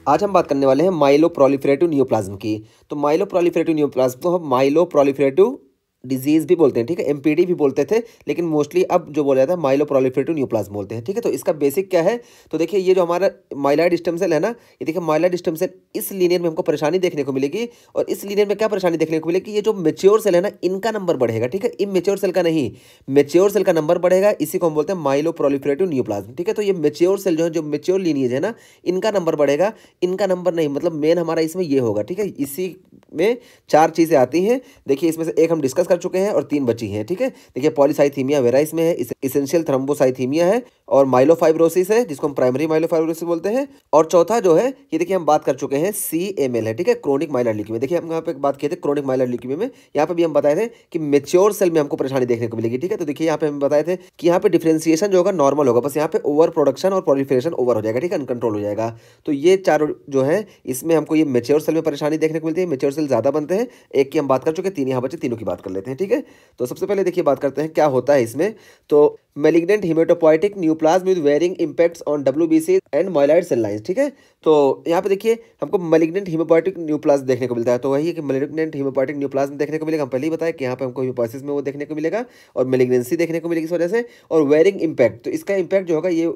आज हम बात करने वाले हैं माइलो प्रोलिफरेटिव नियोप्लाज्म की। तो माइलो प्रोलिफरेटिव नियोप्लाज्म को हम माइलो प्रोलिफरेटिव डिजीज भी बोलते हैं, ठीक है, एमपीडी भी बोलते थे, लेकिन मोस्टली अब जो बोला जाता है माइलो प्रोलिफरेटिव नियोप्लाज्म बोलते हैं, ठीक है। तो इसका बेसिक क्या है, तो देखिए ये जो हमारा माइलॉइड स्टेम सेल है ना, ये देखिए माइलॉइड स्टेम सेल इस लीनियर में हमको परेशानी देखने को मिलेगी। और इस लीनियर में क्या परेशानी देखने को मिलेगी, ये जो मेच्योर सेल है ना, इनका नंबर बढ़ेगा, ठीक है, इमेच्योर सेल का नहीं, मेच्योर सेल का नंबर बढ़ेगा। इसी को हम बोलते हैं माइलो प्रोलिफरेटिव नियोप्लाज्म, ठीक है। तो ये मेच्योर सेल जो है, जो मेच्योर लीनियज है ना, इनका नंबर बढ़ेगा, इनका नंबर नहीं, मतलब मेन हमारा इसमें ये होगा, ठीक है। इसी में 4 चीजें आती हैं। देखिए इसमें से एक हम डिस्कस कर चुके हैं और 3 बची हैं, ठीक है। देखिए पॉलीसाइथीमिया वेरा इसमें है, इसेंशियल थ्रोम्बोसाइथीमिया है, और माइलोफाइब्रोसिस है जिसको हम प्राइमरी माइलोफाइब्रोसिस बोलते हैं, और चौथा जो है ये देखिए हम बात कर चुके हैं CML है, ठीक है, क्रोनिक माइलर ल्यूकेमिया। देखिए हम यहाँ पे बात किए थे क्रोनिक माइलर ल्यूकेमिया में, यहाँ पे भी हम बताए थे कि मेच्योर सेल में हमको परेशानी देखने को मिलेगी, ठीक है। तो देखिए यहाँ पे हम बताए थे कि यहाँ पे डिफरेंशिएशन जो होगा नॉर्मल होगा, बस यहाँ पे ओवर प्रोडक्शन और प्रोलिफरेशन ओवर हो जाएगा, ठीक है, अनकंट्रोल हो जाएगा। तो ये चारों जो है इसमें हमको ये मेच्योर सेल में परेशानी देखने को मिलती है, मेच्योर सेल ज्यादा बनते हैं। एक की हम बात कर चुके हैं, 3 यहाँ बचे, तीनों की बात कर लेते हैं, ठीक है। तो सबसे पहले देखिए बात करते हैं क्या होता है इसमें। तो malignant haematopoietic neoplasm with varying impacts on WBC and myeloid cell lines, ठीक है। तो यहाँ पे देखिए हमको मैलिग्नेंट हिमेटोपोइटिक न्यूप्लाज्म देखने को मिलता है। तो वही है कि मैलिग्नेंट हिमेटोपोइटिक न्यूप्लाज्म देखने को मिलेगा, हम पहले ही बताया कि यहाँ पे हमको हिमोपोइसिस में वो देखने को मिलेगा और मैलिग्नेंसी देखने को मिलेगी इस वजह से। और वेरिंग इंपैक्ट, तो इसका इंपैक्ट जो होगा ये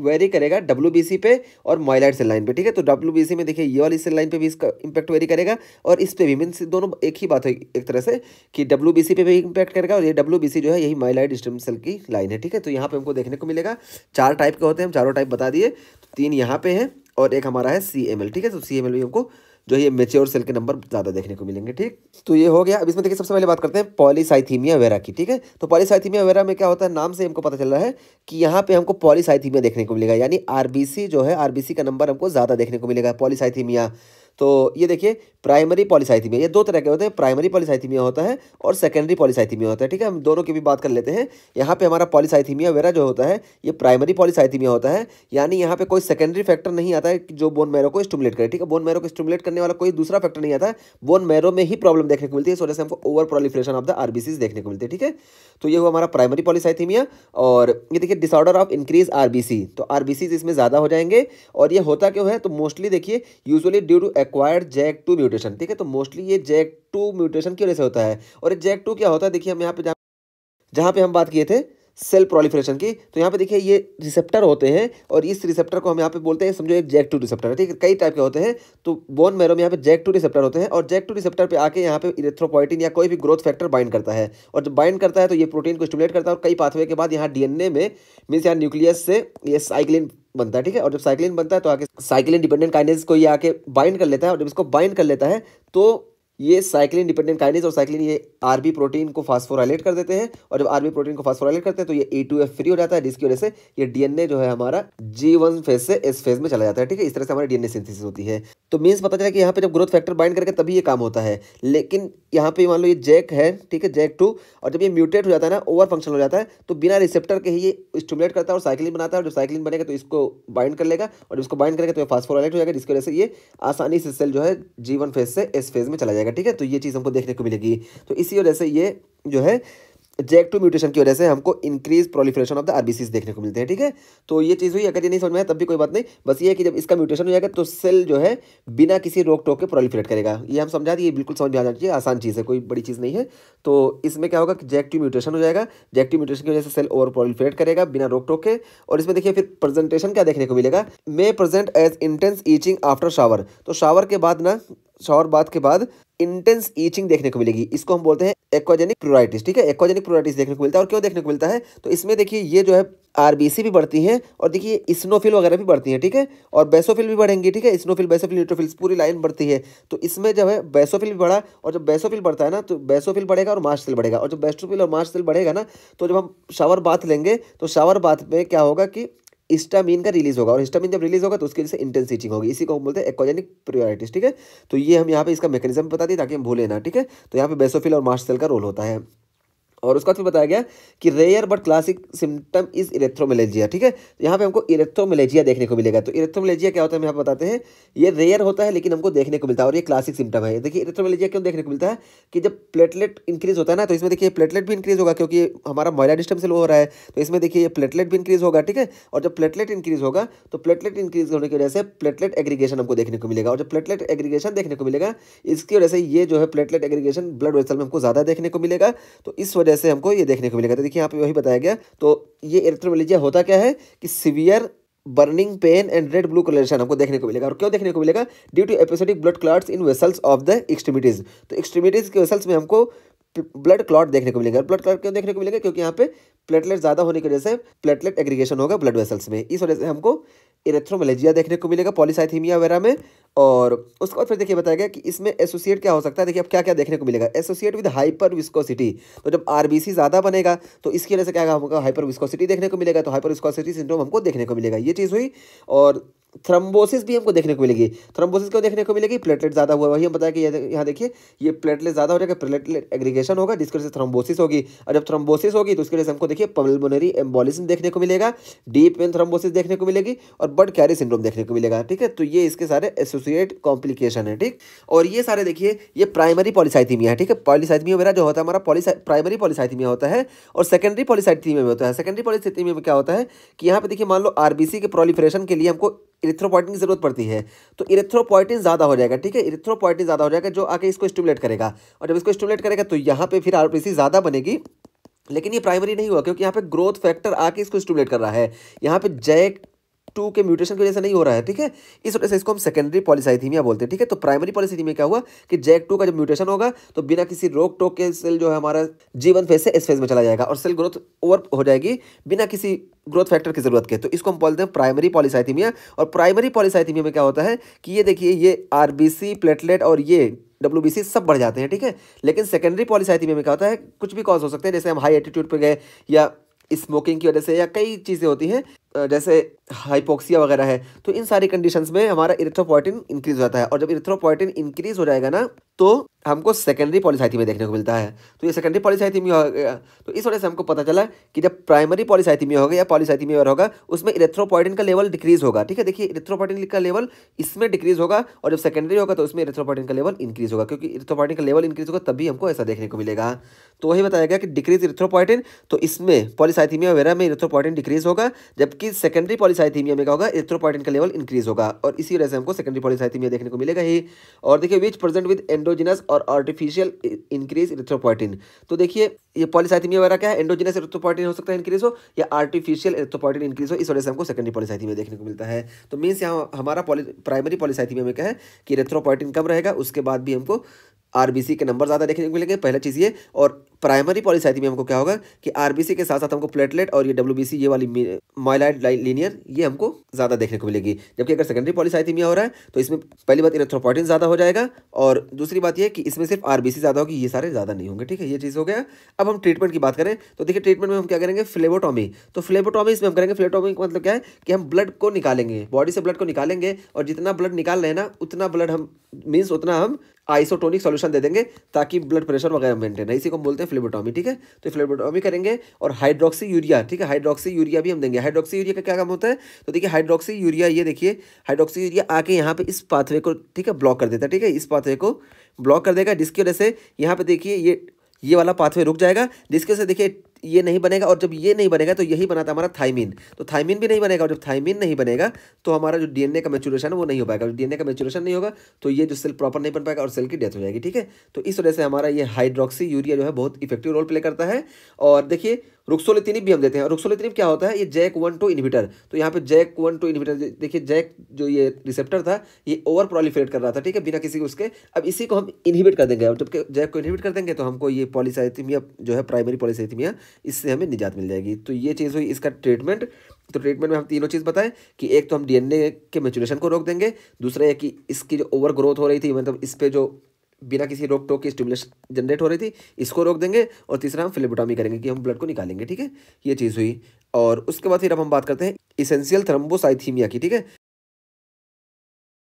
वेरी करेगा WBC पे और माइलॉइड सेल लाइन पे, ठीक है। तो WBC में देखिए ये वाली सेल लाइन पे भी इसका इंपैक्ट वेरी करेगा, और इस पे भी, मीन्स दोनों एक ही बात है एक तरह से, कि WBC पे भी इंपैक्ट करेगा, और ये WBC जो है यही माइलॉइड स्टेम सेल की लाइन है, ठीक है। तो यहाँ पे हमको देखने को मिलेगा 4 टाइप के होते हैं, हम चारों टाइप बता दिए। तो 3 यहाँ पे हैं और एक हमारा है CML, ठीक है। तो CML भी हमको जो ये मेच्योर सेल के नंबर ज़्यादा देखने को मिलेंगे, ठीक। तो ये हो गया। अब इसमें देखिए सबसे पहले बात करते हैं पॉलीसाइथीमिया वेरा की, ठीक है। तो पॉलीसाइथीमिया वेरा में क्या होता है, नाम से हमको पता चल रहा है कि यहाँ पे हमको पॉलीसाइथीमिया देखने को मिलेगा, यानी RBC जो है, RBC का नंबर हमको ज़्यादा देखने को मिलेगा, पॉलीसाइथीमिया। तो ये देखिए प्राइमरी पॉलीसाइथीमिया, ये 2 तरह के होते हैं, प्राइमरी पॉलीसाइथीमिया होता है और सेकेंडरी पॉलीसाइथीमिया होता है, ठीक है। हम दोनों की भी बात कर लेते हैं। यहाँ पे हमारा पॉलीसाइथीमिया वेरा जो होता है ये प्राइमरी पॉलीसाइथीमिया होता है, यानी यहाँ पे कोई सेकेंडरी फैक्टर नहीं आता है जो बोन मैरो को स्टिमुलेट करे, ठीक है। बोन मैरो को स्टिमुलेट करने वाला कोई दूसरा फैक्टर नहीं आता है, बोन मैरो में ही प्रॉब्लम देखने को मिलती है, इस वजह से हमको over proliferation of the RBCs देखने को मिलती है, ठीक है। तो ये हुआ हमारा प्राइमरी पॉलीसाइथीमिया। और ये देखिए डिसऑर्डर ऑफ इंक्रीज RBC, तो RBCs इसमें ज़्यादा हो जाएंगे। और ये होता क्यों है, तो मोस्टली देखिए usually due to acquired JAK2 mutation, ठीक है। तो मोस्टली ये JAK2 म्यूटेशन की वजह से होता है। और ये JAK2 क्या होता है, देखिए हम यहाँ पे जहाँ पे हम बात किए थे सेल प्रोलिफरेशन की, तो यहाँ पे देखिए ये रिसेप्टर होते हैं, और इस रिसेप्टर को हम यहाँ पे बोलते हैं, समझो एक JAK2 रिसेप्टर है, ठीक है। कई टाइप के होते हैं, तो बोन मैरो में यहाँ पे JAK2 रिसेप्टर होते हैं, और JAK2 रिसेप्टर पे आके यहाँ पे इरेथ्रोपोइटिन या कोई भी ग्रोथ फैक्टर बाइंड करता है, और जब बाइंड करता है तो ये प्रोटीन को स्टिमुलेट करता है, और कई पाथवे के बाद यहाँ DNA में, मीन्स यहाँ न्यूक्लियस से ये साइक्लिन बनता है, ठीक है। और जब साइक्लिन बनता है तो आगे साइक्लिन डिपेंडेंट काइनेज को ये आके बाइंड कर लेता है, और जब इसको बाइंड कर लेता है तो ये साइक्लिन डिपेंडेंट काइनेज और साइक्लिन ये RB प्रोटीन को फास्फोराइलेट कर देते हैं, और जब RB प्रोटीन को फास्फोराइलेट करते हैं तो ये A2F फ्री हो जाता है, जिसकी वजह से ये DNA जो है हमारा G1 फेज से S फेज में चला जाता है, ठीक है। इस तरह से हमारी DNA सिंथेसिस होती है। तो मीन्स पता चला कि यहाँ पे जब ग्रोथ फैक्टर बाइंड करके तभी ये काम होता है, लेकिन यहाँ पे मान लो ये JAK है, ठीक है, JAK2, और जब ये म्यूटेट हो जाता है ना, ओवर फंक्शन हो जाता है, तो बिना रिसेप्टर के ही ये स्टिमुलेट करता है और साइक्लिन बनाता है, और जब साइक्लिन बनेगा तो इसको बाइंड कर लेगा, और इसको बाइंड करेगा तो ये फास्फोराइलेट हो जाएगा, जिसकी वजह से ये आसानी से सेल जो है G1 फेज से S फेज में चला जाएगा, ठीक है। तो ये चीज़ हमको देखने को मिलेगी। तो इसी वजह से ये जो है JAK2 म्यूटेशन की वजह से हमको increase proliferation of the RBCs देखने को मिलते हैं, ठीक है। तो ये चीज़ हुई। अगर ये नहीं समझ में आया तब भी कोई बात नहीं, बस ये है कि जब इसका म्यूटेशन हो जाएगा तो सेल जो है बिना किसी रोक टोक के प्रोलिफरेट करेगा। ये हम समझा दिए, बिल्कुल समझ में आ जाना चाहिए, आसान चीज़ है, कोई बड़ी चीज़ नहीं है। तो इसमें क्या होगा कि JAK2 म्यूटेशन हो जाएगा, JAK2 म्यूटेशन की वजह से सेल ओवर प्रोलिफरेट करेगा बिना रोक टोक के। और इसमें देखिए फिर प्रेजेंटेशन क्या देखने को मिलेगा, may present as intense itching after shower. तो शावर के बाद ना, शावर बाथ के बाद इंटेंस ईचिंग देखने को मिलेगी, इसको हम बोलते हैं एक्वाजेनिक प्लूराइटिस, ठीक है। एक्वाजेनिक प्लूराइटिस देखने को मिलता है। और क्यों देखने को मिलता है, तो इसमें देखिए ये जो है RBC भी बढ़ती हैं, और देखिए इस्नोफिल वगैरह भी बढ़ती हैं, ठीक है, और बेसोफिल भी बढ़ेंगी, ठीक है। इस्नोफिल, बेसोफिल, न्यूट्रोफिल्स पूरी लाइन बढ़ती है। तो इसमें जो है बेसोफिल भी बढ़ा, और जब बेसोफिल बढ़ता है ना तो बेसोफिल बढ़ेगा और मास्ट सेल बढ़ेगा, और जब बेस्टोफिल और मास्ट सेल बढ़ेगा ना, तो जब हम शावर बाथ लेंगे तो शावर बाथ में क्या होगा कि हिस्टामिन का रिलीज होगा, और हिस्टामिन जब रिलीज होगा तो उसकी वजह से इंटेंस ईचिंग होगी, इसी को हम बोलते हैं एक्वाजेनिक प्रियोरिटीज, ठीक है। तो ये हम यहाँ पे इसका मैकेनिज्म बता दिए ताकि हम भूले ना, ठीक है। तो यहाँ पे बेसोफिल और मास्ट सेल का रोल होता है। और उसका फिर बताया गया कि rare but classic symptom is erythromelalgia. ठीक है, तो यहाँ पे हमको इरेथ्रोमेलेजिया देखने को मिलेगा। तो इरेथ्रोमेलेजिया क्या होता है हम यहाँ बताते हैं। ये रेयर होता है लेकिन हमको देखने को मिलता है और ये क्लासिक सिम्टम है। देखिए इरेथ्रोमेलेजिया क्यों देखने को मिलता है कि जब प्लेटलेट इंक्रीज होता है ना, तो इसमें देखिए प्लेटलेट भी इंक्रीज होगा क्योंकि हमारा माइलोडिस्टम से लो हो रहा है, तो इसमें देखिए ये प्लेटलेट भी इंक्रीज होगा। ठीक है, और जब प्लेटलेट इंक्रीज होगा तो प्लेटलेट इंक्रीज होने की वजह से प्लेटलेट एग्रीगेशन हमको देखने को मिलेगा, और जब प्लेटलेट एग्रीगेशन देखने को मिलेगा इसकी वजह से ये जो है प्लेटलेट एग्रीगेशन ब्लड वेसल में हमको ज़्यादा देखने को मिलेगा, तो इस वजह से हमको ये देखने को मिलेगा। तो देखिए यहाँ पे वही बताया गया। तो ये इरेथ्रोमेलेजिया होता क्या है कि severe burning pain and red blue colouration हमको देखने को मिलेगा। और क्यों देखने को मिलेगा? Due to episodic blood clots in vessels of the extremities. तो एक्सट्रीमिटीज के वेसल्स में हमको ब्लड क्लॉट देखने को मिलेगा। ब्लड क्लॉट क्यों देखने को मिलेगा? क्योंकि यहाँ पे प्लेटलेट ज़्यादा होने की वजह से प्लेटलेट एग्रीगेशन होगा ब्लड वेसल्स में, इस वजह से हमको इरेथ्रोमेलेजिया देखने को मिलेगा पॉलीसाइथीमिया वगैरह में। और उसके बाद फिर देखिए बताया गया कि इसमें एसोसिएट क्या हो सकता है। देखिए अब क्या क्या देखने को मिलेगा। एसोसिएट विद हाइपर विस्कोसिटी, तो जब आरबीसी ज़्यादा बनेगा तो इसकी वजह से क्या होगा, हाइपर विस्कोसिटी देखने को मिलेगा। तो हाइपर विस्कोसिटी सिंड्रोम हमको देखने को मिलेगा, ये चीज़ हुई। और थ्रोम्बोसिस भी हमको देखने को मिलेगी। थ्रोम्बोसिस क्यों देखने को मिलेगी? प्लेटलेट ज़्यादा हुआ, वही हम बताया कि यहाँ देखिए ये प्लेटलेट ज़्यादा हो जाएगा, प्लेटलेट एग्रीगेशन होगा जिसकी वजह से थ्रोम्बोसिस होगी। और जब थ्रोम्बोसिस होगी तो उसकी वजह से हमको देखिए पल्मोनरी एम्बोलिज्म देखने को मिलेगा, डीप वेन थ्रोम्बोसिस देखने को मिलेगी और बर्ड कैरी सिंड्रोम देखने को मिलेगा। ठीक है, तो ये इसके सारे एसोसिएट कॉम्प्लिकेशन है। ठीक, और ये सारे देखिए ये प्राइमरी पॉलीसाइथीमिया है। ठीक है, पॉलीसाइथीमिया वगैरह जो होता है हमारा प्राइमरी पॉलीसाइथीमिया होता है, और सेकेंडरी पॉलीसाइथीमिया में होता है। सेकेंडरी पॉलीसाइथीमिया में क्या होता है कि यहाँ पे देखिए मान लो आरबीसी के प्रोलिफरेशन के लिए हमको इरिथ्रोपोइटिन की जरूरत पड़ती है, तो इरिथ्रोपोइटिन ज़्यादा हो जाएगा। ठीक है, इरिथ्रोपोइटिन ज़्यादा हो जाएगा जो आके इसको स्टिमुलेट करेगा, और जब इसको स्टिमुलेट करेगा तो यहाँ पे फिर आरबीसी ज़्यादा बनेगी। लेकिन ये प्राइमरी नहीं हुआ क्योंकि यहाँ पे ग्रोथ फैक्टर आके इसको स्टिमुलेट कर रहा है, यहाँ पे JAK2 के म्यूटेशन की वजह से नहीं हो रहा है। ठीक है, इस वजह से इसको हम सेकेंडरी पॉलीसाइथीमिया बोलते हैं। ठीक है, तो प्राइमरी पॉलीसाइथीमिया क्या हुआ कि JAK2 का जब म्यूटेशन होगा तो बिना किसी रोक टोक के सेल जो है हमारा G1 फेज से S फेज में चला जाएगा और सेल ग्रोथ ओवर हो जाएगी बिना किसी ग्रोथ फैक्टर की जरूरत के, तो इसको हम बोलते हैं प्राइमरी पॉलीसाइथीमिया। और प्राइमरी पॉलीसाइथीमिया में क्या होता है कि ये देखिए ये आरबीसी प्लेटलेट और ये WBC सब बढ़ जाते हैं। ठीक है, लेकिन सेकेंडरी पॉलीसाइथीमिया में क्या होता है, कुछ भी कॉज हो सकते हैं, जैसे हम हाई एटीट्यूड पे गए या स्मोकिंग की वजह से या कई चीज़ें होती हैं जैसे हाइपोक्सिया वगैरह है, तो इन सारी कंडीशंस में हमारा इरिथ्रोपोइटिन इंक्रीज होता है। और जब इरिथ्रोपोइटिन इंक्रीज हो जाएगा ना तो हमको सेकेंडरी पॉलीसाइथीमिया देखने को मिलता है। तो ये सेकेंडरी पॉलीसाइथीमिया हो गया, तो इस वजह से हमको पता चला कि जब प्राइमरी पॉलीसाइथीमिया होगा या पॉलीसाइथीमिया होगा उसमें इरिथ्रोपोइटिन का लेवल डिक्रीज होगा। ठीक है, देखिए इरिथ्रोपोइटिन का लेवल इसमें डिक्रीज होगा, और जब सेकेंडरी होगा तो उसमें इरिथ्रोपोइटिन का लेवल इंक्रीज होगा, क्योंकि इरिथ्रोपोइटिन का लेवल इंक्रीज होगा तभी हमको ऐसा देखने को मिलेगा। तो वही बताया गया कि डिक्रीज इरिथ्रोपोइटिन, तो इसमें पॉलीसाइथीमिया वगैरह में इरिथ्रोपोइटिन डिक्रीज होगा, जबकि सेकेंडरी पॉलीसाइथीमिया में क्या होगा, इरिथ्रोपोइटिन का लेवल इंक्रीज होगा, और इसी वजह से हमको सेकेंडरी पॉलीसाइथीमिया देखने को मिलेगा ही। और देखिए विच प्रेजेंट विद एंडोजिनस और आर्टिफिशियल इंक्रीज इरिथ्रोपोइटिन। तो देखिए ये पॉलीसाइथीमिया वगैरह क्या है, एंडोजिनस इरिथ्रोपोइटिन हो सकता है इंक्रीज हो या आर्टिफिशियल इरिथ्रोपोइटिन इंक्रीज हो, इस वजह से हमको सेकेंडरी पॉलीसाइथीमिया देखने को मिलता है। तो मीन्स यहाँ हमारा प्राइमरी पॉलीसाइथीमिया में क्या है कि इरिथ्रोपोइटिन कम रहेगा, उसके बाद भी हमको आरबीसी के नंबर ज़्यादा देखने को मिलेंगे, पहला चीज़ ये। और प्राइमरी पॉलीसाइथीमिया में हमको क्या होगा कि आरबीसी के साथ साथ हमको प्लेटलेट और ये WBC ये वाली माइलॉइड लीनियर ये हमको ज़्यादा देखने को मिलेगी। जबकि अगर सेकेंडरी पॉलीसाइथीमिया हो रहा है तो इसमें पहली बात इरिथ्रोपोइटिन ज़्यादा हो जाएगा, और दूसरी बात ये कि इसमें सिर्फ आरबीसी ज़्यादा होगी, ये सारे ज़्यादा नहीं होंगे। ठीक है, ये चीज़ हो गया। अब हम ट्रीटमेंट की बात करें तो देखिए ट्रीटमेंट में हम क्या करेंगे, फ्लेबोटॉमी। तो फ्लेबोटॉमी इसमें हम करेंगे। फ्लेबोटॉमी का मतलब क्या है कि हम ब्लड को निकालेंगे, बॉडी से ब्लड को निकालेंगे, और जितना ब्लड निकाल रहे हैं ना उतना ब्लड हम मीन्स उतना हम आइसोटोनिक सॉल्यूशन दे देंगे ताकि ब्लड प्रेशर वगैरह मेंटेन है, इसी को हम बोलते हैं फ्लेबोटॉमी। ठीक है, तो फ्लेबोटॉमी करेंगे। और हाइड्रोक्सी यूरिया, ठीक है, हाइड्रोक्सी यूरिया भी हम देंगे। हाइड्रोक्सी यूरिया का क्या काम होता है, तो देखिए हाइड्रोक्सी यूरिया ये देखिए हाइड्रोक्सी यूरिया आके यहाँ पे इस पाथवे को ठीक है ब्लॉक कर देता है। ठीक है, इस पाथवे को ब्लॉक कर देगा, जिसकी वजह से यहाँ पे देखिए ये वाला पाथवे रुक जाएगा, जिसकी वजह से देखिए ये नहीं बनेगा, और जब ये नहीं बनेगा तो यही बनाता है हमारा थाइमिन। तो थाइमिन भी नहीं बनेगा, और जब थाइमिन नहीं बनेगा तो हमारा जो DNA का मैच्योरेशन है वो नहीं हो पाएगा। जब DNA का मैच्योरेशन नहीं होगा तो ये जो सेल प्रॉपर नहीं बन पाएगा और सेल की डेथ हो जाएगी। ठीक है, तो इस वजह से हमारा ये हाइड्रोक्सी यूरिया जो है बहुत इफेक्टिव रोल प्ले करता है। और देखिए रुक्सोलितिनिब भी हम देते हैं। रुक्सोलितिनिब क्या होता है, ये JAK1/2 इनहिबिटर। तो यहाँ पे JAK1/2 इनहिबिटर देखिए, जैक जो ये रिसेप्टर था ये ओवर प्रोलिफरेट कर रहा था। ठीक है, बिना किसी उसके, अब इसी को हम इनहिबिट कर देंगे, और जब जैक को इनहिबिट कर देंगे तो हमको ये पॉलीसाइथीमिया जो है प्राइमरी पॉलीसाइथीमिया इससे हमें निजात मिल जाएगी। तो ये चीज़ हुई इसका ट्रीटमेंट। तो ट्रीटमेंट में हम तीनों चीज़ बताएं कि एक तो हम DNA के मैच्योरेशन को रोक देंगे, दूसरा है कि इसकी जो ओवर ग्रोथ हो रही थी मतलब इस पे जो बिना किसी रोक टोक की स्टिमुलेशन जनरेट हो रही थी इसको रोक देंगे, और तीसरा हम फ्लेबोटॉमी करेंगे कि हम ब्लड को निकालेंगे। ठीक है, ये चीज़ हुई। और उसके बाद फिर अब हम बात करते हैं इसेंशियल थ्रोम्बोसाइथीमिया की। ठीक है,